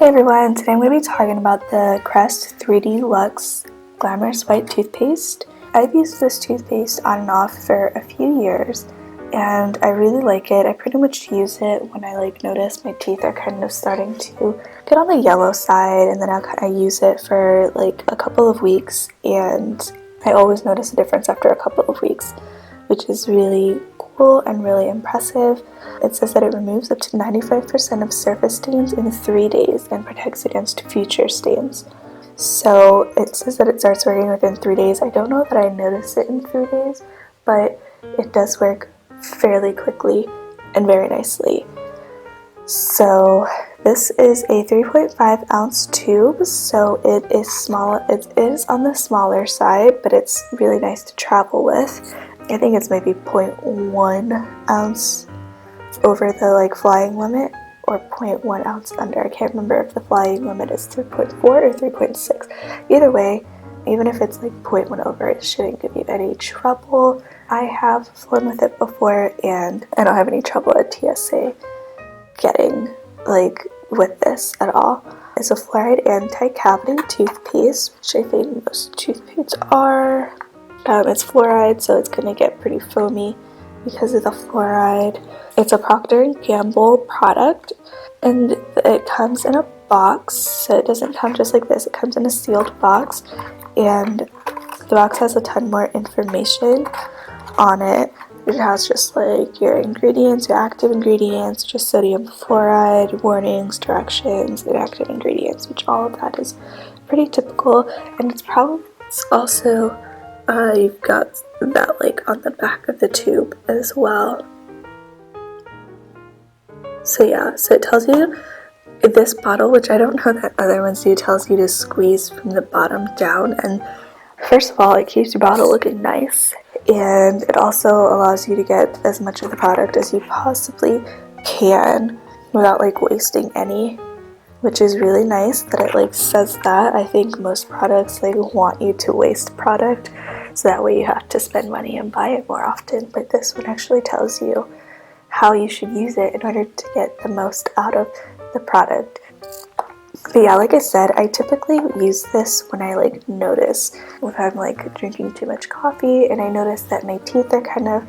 Hey everyone, today I'm going to be talking about the Crest 3D Luxe Glamorous White Toothpaste. I've used this toothpaste on and off for a few years and I really like it. I pretty much use it when I notice my teeth are kind of starting to get on the yellow side, and then I use it for a couple of weeks and I always notice a difference after a couple of weeks, which is really cool and really impressive. It says that it removes up to 95% of surface stains in 3 days and protects against future stains. So it says that it starts working within 3 days. I don't know that I noticed it in 3 days, but it does work fairly quickly and very nicely. So this is a 3.5 ounce tube, so it is small. It is on the smaller side, but it's really nice to travel with. I think it's maybe 0.1 ounce over the flying limit, or 0.1 ounce under. I can't remember if the flying limit is 3.4 or 3.6. Either way, even if it's 0.1 over, it shouldn't give you any trouble. I have flown with it before and I don't have any trouble at TSA getting with this at all. It's a fluoride anti-cavity toothpaste, which I think most toothpastes are. It's fluoride, so it's going to get pretty foamy because of the fluoride. It's a Procter & Gamble product, and it comes in a box, so it doesn't come just like this. It comes in a sealed box, and the box has a ton more information on it. It has just your ingredients, your active ingredients, just sodium fluoride, warnings, directions, and active ingredients, which all of that is pretty typical, and it's also you've got that on the back of the tube as well. So yeah, so it tells you this bottle, which I don't know that other ones do, tells you to squeeze from the bottom down, and first of all, it keeps your bottle looking nice, and it also allows you to get as much of the product as you possibly can without wasting any, which is really nice that it says that. I think most products want you to waste product, so that way you have to spend money and buy it more often, but this one actually tells you how you should use it in order to get the most out of the product. But yeah, like I said, I typically use this when I notice if I'm drinking too much coffee and I notice that my teeth are kind of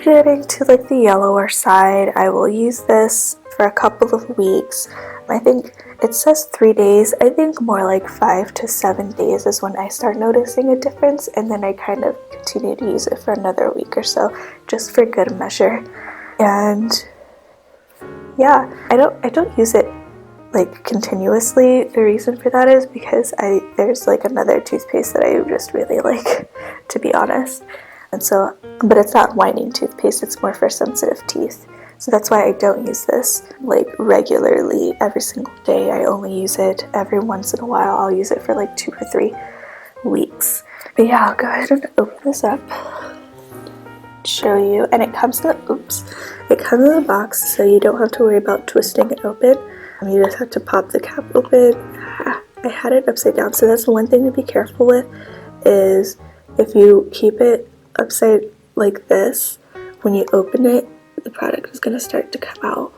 getting to the yellower side. I will use this for a couple of weeks. I think it says 3 days. I think more 5 to 7 days is when I start noticing a difference, and then I kind of continue to use it for another week or so, just for good measure. And yeah, I don't use it continuously. The reason for that is because there's another toothpaste that I just really like, to be honest. And so, but it's not whitening toothpaste, it's more for sensitive teeth. So that's why I don't use this regularly every single day. I only use it every once in a while. I'll use it for 2 or 3 weeks. But yeah, I'll go ahead and open this up, show you. And it comes in the box, so you don't have to worry about twisting it open. You just have to pop the cap open. I had it upside down, so that's one thing to be careful with, is if you keep it upside like this, when you open it, the product is going to start to come out,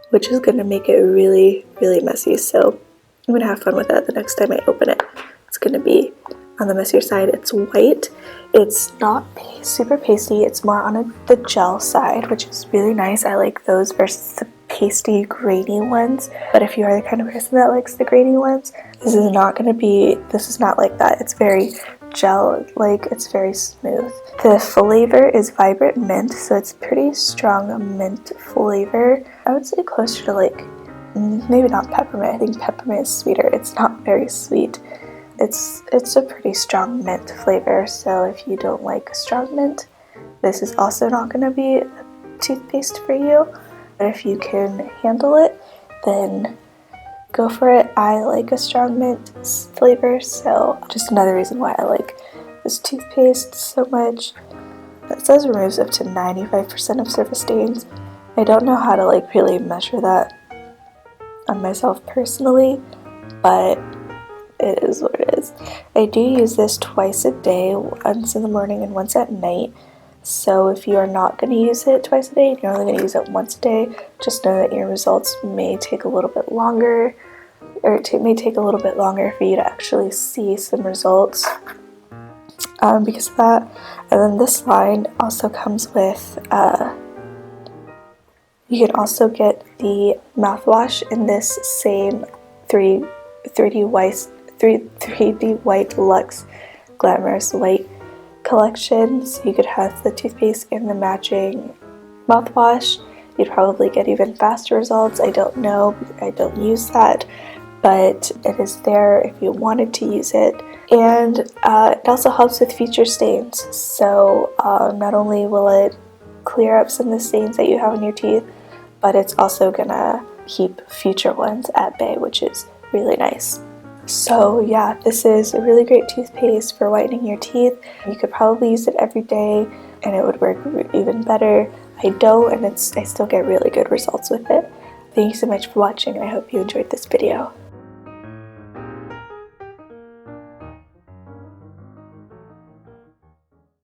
which is going to make it really, really messy. So I'm going to have fun with that the next time I open it. It's going to be on the messier side. It's white. It's not super pasty. It's more on the gel side, which is really nice. I like those versus the pasty, grainy ones. But if you are the kind of person that likes the grainy ones, this is not like that. It's very gel, it's very smooth. The flavor is vibrant mint, so it's pretty strong mint flavor. I would say closer to maybe not peppermint. I think peppermint is sweeter. It's not very sweet. It's a pretty strong mint flavor, so if you don't like strong mint, this is also not going to be a toothpaste for you. But if you can handle it, then go for it. I like a strong mint flavor, so just another reason why I like this toothpaste so much. It says removes up to 95% of surface stains. I don't know how to really measure that on myself personally, but it is what it is. I do use this twice a day, once in the morning and once at night. So if you are not going to use it twice a day, you're only going to use it once a day, just know that your results may take a little bit longer, or it may take a little bit longer for you to actually see some results because of that. And then this line also comes with, you can also get the mouthwash in this same 3D White Luxe Glamorous White collection. So you could have the toothpaste and the matching mouthwash. You'd probably get even faster results. I don't know, I don't use that, but it is there if you wanted to use it. And it also helps with future stains. So not only will it clear up some of the stains that you have in your teeth, but it's also gonna keep future ones at bay, which is really nice. So yeah, this is a really great toothpaste for whitening your teeth. You could probably use it every day and it would work even better. I don't, and I still get really good results with it. Thank you so much for watching. I hope you enjoyed this video.